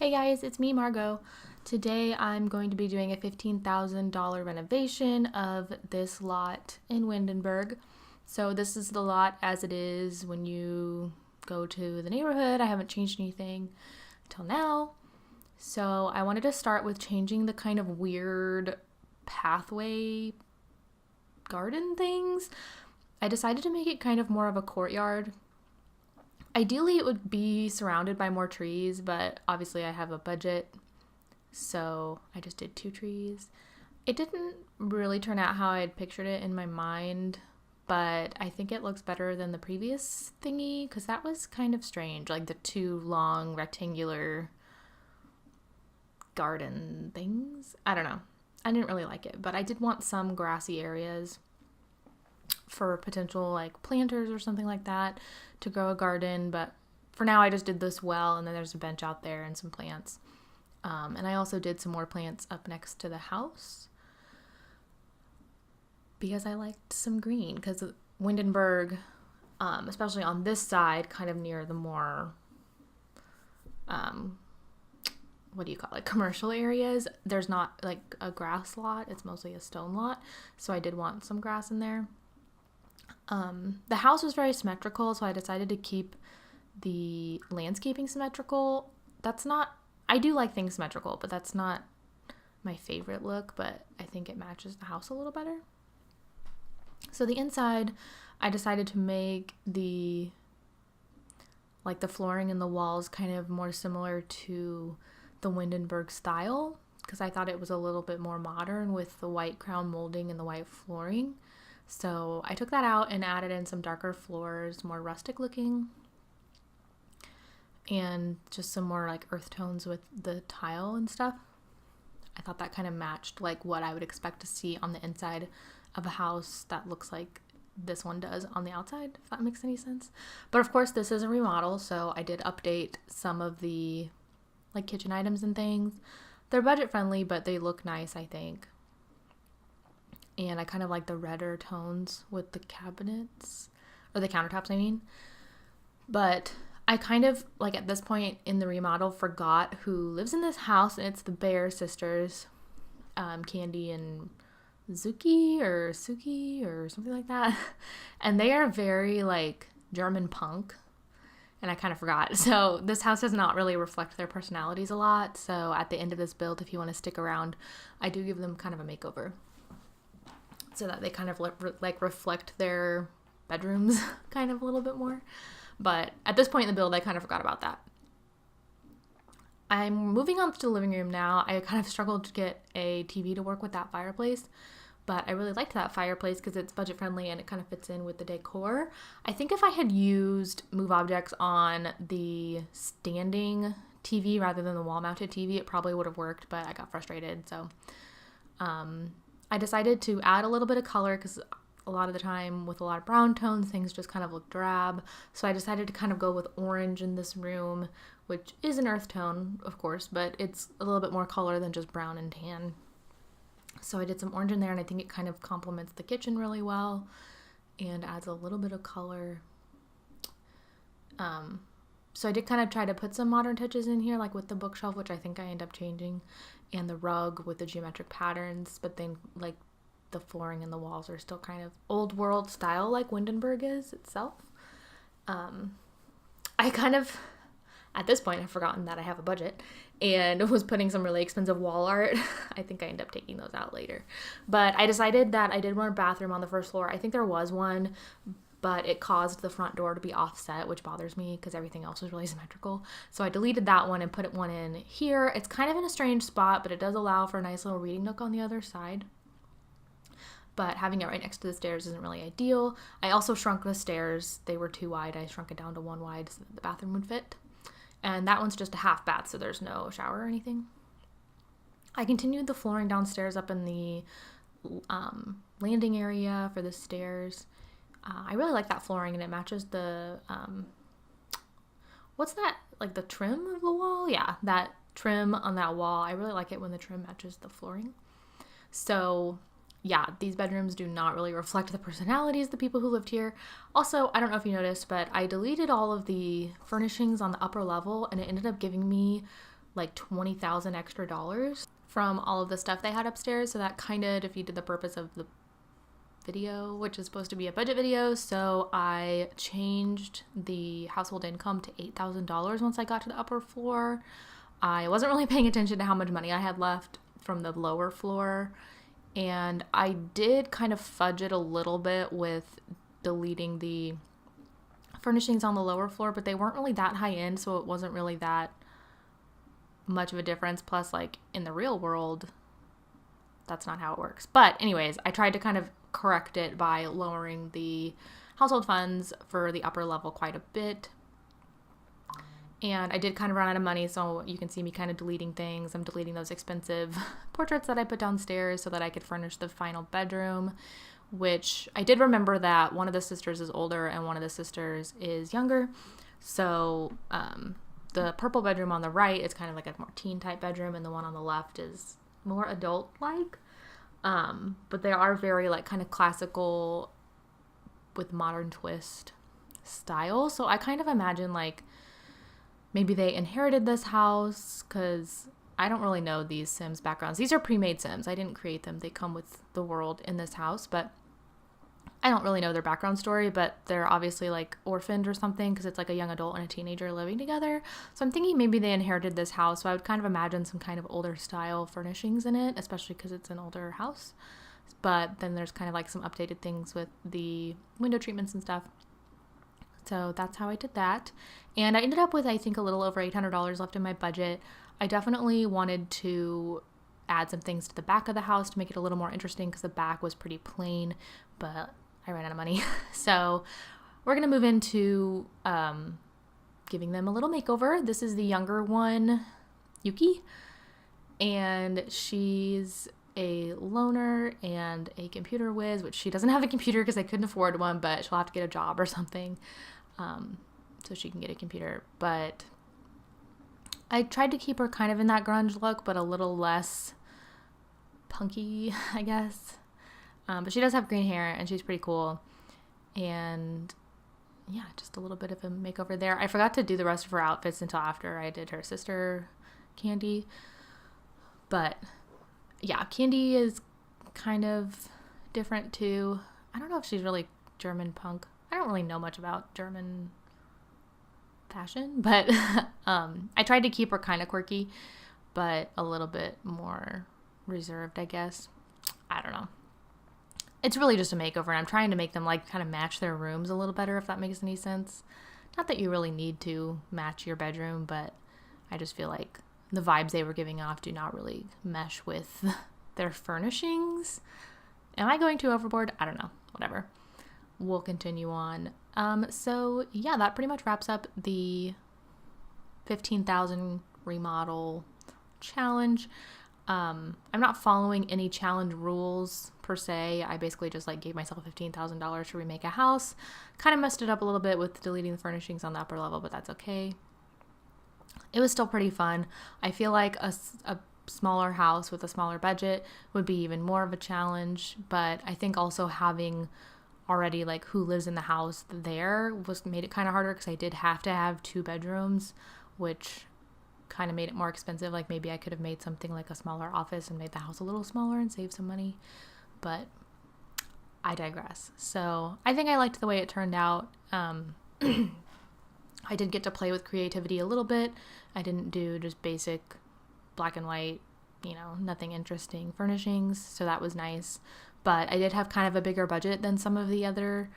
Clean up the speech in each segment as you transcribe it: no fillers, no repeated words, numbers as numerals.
Hey guys, it's me, Margot. Today I'm going to be doing a $15,000 renovation of this lot in Windenburg. So this is the lot as it is when you go to the neighborhood. I haven't changed anything till now. So I wanted to start with changing the kind of weird pathway garden things. I decided to make it kind of more of a courtyard. Ideally, it would be surrounded by more trees, but obviously I have a budget, so I just did 2 trees. It didn't really turn out how I had pictured it in my mind, but I think it looks better than the previous thingy, because that was kind of strange, like the 2 long rectangular garden things. I don't know. I didn't really like it, but I did want some grassy areas for potential like planters or something like that to grow a garden, but for now I just did this well, and then there's a bench out there and some plants, and I also did some more plants up next to the house because I liked some green, because Windenburg, especially on this side, kind of near the more what do you call it, commercial areas, there's not like a grass lot, it's mostly a stone lot, so I did want some grass in there. The house was very symmetrical, so I decided to keep the landscaping symmetrical. I do like things symmetrical, but that's not my favorite look, but I think it matches the house a little better. So the inside, I decided to make the flooring and the walls kind of more similar to the Windenburg style, because I thought it was a little bit more modern with the white crown molding and the white flooring. So I took that out and added in some darker floors, more rustic looking, and just some more like earth tones with the tile and stuff. I thought that kind of matched like what I would expect to see on the inside of a house that looks like this one does on the outside, if that makes any sense. But of course this is a remodel, so I did update some of the like kitchen items and things. They're budget friendly, but they look nice, I think. And I kind of like the redder tones with the cabinets, or the countertops, I mean. But I kind of, like at this point in the remodel, forgot who lives in this house, and it's the Behr sisters, Candy and Suki or something like that. And they are very like German punk, and I kind of forgot. So this house does not really reflect their personalities a lot. So at the end of this build, if you want to stick around, I do give them kind of a makeover, so that they kind of like reflect their bedrooms kind of a little bit more. But at this point in the build, I kind of forgot about that. I'm moving on to the living room now. I kind of struggled to get a TV to work with that fireplace, but I really liked that fireplace because it's budget friendly and it kind of fits in with the decor. I think if I had used Move Objects on the standing TV rather than the wall mounted TV, it probably would have worked, but I got frustrated. So I decided to add a little bit of color because a lot of the time with a lot of brown tones, things just kind of look drab. So I decided to kind of go with orange in this room, which is an earth tone, of course, but it's a little bit more color than just brown and tan. So I did some orange in there, and I think it kind of complements the kitchen really well and adds a little bit of color. So I did kind of try to put some modern touches in here, like with the bookshelf, which I think I end up changing, and the rug with the geometric patterns, but then like the flooring and the walls are still kind of old world style like Windenburg is itself. I kind of, at this point, have forgotten that I have a budget and was putting some really expensive wall art. I think I end up taking those out later. But I decided that I did want a bathroom on the first floor. I think there was one, but it caused the front door to be offset, which bothers me because everything else was really symmetrical. So I deleted that one and put one in here. It's kind of in a strange spot, but it does allow for a nice little reading nook on the other side. But having it right next to the stairs isn't really ideal. I also shrunk the stairs. They were too wide. I shrunk it down to 1 wide so that the bathroom would fit. And that one's just a half bath, so there's no shower or anything. I continued the flooring downstairs up in the landing area for the stairs. I really like that flooring, and it matches the, what's that, like the trim of the wall? Yeah, that trim on that wall. I really like it when the trim matches the flooring. So yeah, these bedrooms do not really reflect the personalities of the people who lived here. Also, I don't know if you noticed, but I deleted all of the furnishings on the upper level, and it ended up giving me like $20,000 extra dollars from all of the stuff they had upstairs. So that kind of defeated the purpose of the video, which is supposed to be a budget video. So I changed the household income to $8,000 once I got to the upper floor. I wasn't really paying attention to how much money I had left from the lower floor, and I did kind of fudge it a little bit with deleting the furnishings on the lower floor, but they weren't really that high end, so it wasn't really that much of a difference. Plus, like, in the real world, that's not how it works. But anyways, I tried to kind of correct it by lowering the household funds for the upper level quite a bit. And I did kind of run out of money, so you can see me kind of deleting things. I'm deleting those expensive portraits that I put downstairs so that I could furnish the final bedroom, which I did remember that one of the sisters is older and one of the sisters is younger. So the purple bedroom on the right is kind of like a more teen type bedroom, and the one on the left is more adult-like. But they are very like kind of classical with modern twist style. So I kind of imagine like maybe they inherited this house, because I don't really know these Sims backgrounds. These are pre-made Sims. I didn't create them. They come with the world in this house, but I don't really know their background story, but they're obviously like orphaned or something, because it's like a young adult and a teenager living together. So I'm thinking maybe they inherited this house. So I would kind of imagine some kind of older style furnishings in it, especially because it's an older house. But then there's kind of like some updated things with the window treatments and stuff. So that's how I did that. And I ended up with, I think, a little over $800 left in my budget. I definitely wanted to add some things to the back of the house to make it a little more interesting, because the back was pretty plain, but I ran out of money. So we're going to move into giving them a little makeover. This is the younger one, Yuki, and she's a loner and a computer whiz, which she doesn't have a computer because I couldn't afford one, but she'll have to get a job or something so she can get a computer. But I tried to keep her kind of in that grunge look, but a little less punky, I guess. But she does have green hair, and she's pretty cool. And yeah, just a little bit of a makeover there. I forgot to do the rest of her outfits until after I did her sister, Candy. But yeah, Candy is kind of different too. I don't know if she's really German punk. I don't really know much about German fashion, but I tried to keep her kind of quirky, but a little bit more reserved, I guess. I don't know. It's really just a makeover, and I'm trying to make them like kind of match their rooms a little better, if that makes any sense. Not that you really need to match your bedroom, but I just feel like the vibes they were giving off do not really mesh with their furnishings. Am I going too overboard? I don't know. Whatever. We'll continue on. So yeah, that pretty much wraps up the 15,000 remodel challenge. I'm not following any challenge rules per se. I basically just like gave myself $15,000 to remake a house. Kind of messed it up a little bit with deleting the furnishings on the upper level, but that's okay. It was still pretty fun. I feel like a smaller house with a smaller budget would be even more of a challenge, but I think also having already like who lives in the house there made it kind of harder, because I did have to have 2 bedrooms, which kind of made it more expensive. Like maybe I could have made something like a smaller office and made the house a little smaller and saved some money, but I digress. So I think I liked the way it turned out. I did get to play with creativity a little bit. I didn't do just basic black and white, nothing interesting furnishings, so that was nice. But I did have kind of a bigger budget than some of the other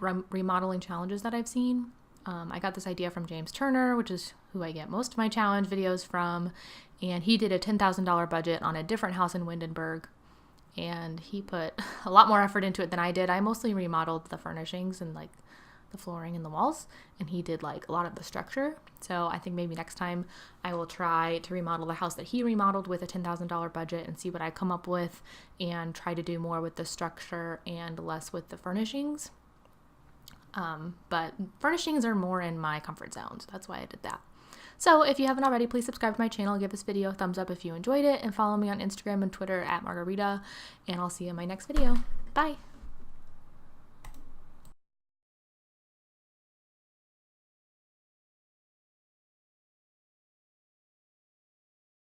remodeling challenges that I've seen. I got this idea from James Turner, which is who I get most of my challenge videos from, and he did a $10,000 budget on a different house in Windenburg, and he put a lot more effort into it than I did. I mostly remodeled the furnishings and like the flooring and the walls, and he did like a lot of the structure. So I think maybe next time I will try to remodel the house that he remodeled with a $10,000 budget and see what I come up with, and try to do more with the structure and less with the furnishings. But furnishings are more in my comfort zone, so that's why I did that. So if you haven't already, please subscribe to my channel, give this video a thumbs up if you enjoyed it, and follow me on Instagram and Twitter at MargotRhita, and I'll see you in my next video. Bye!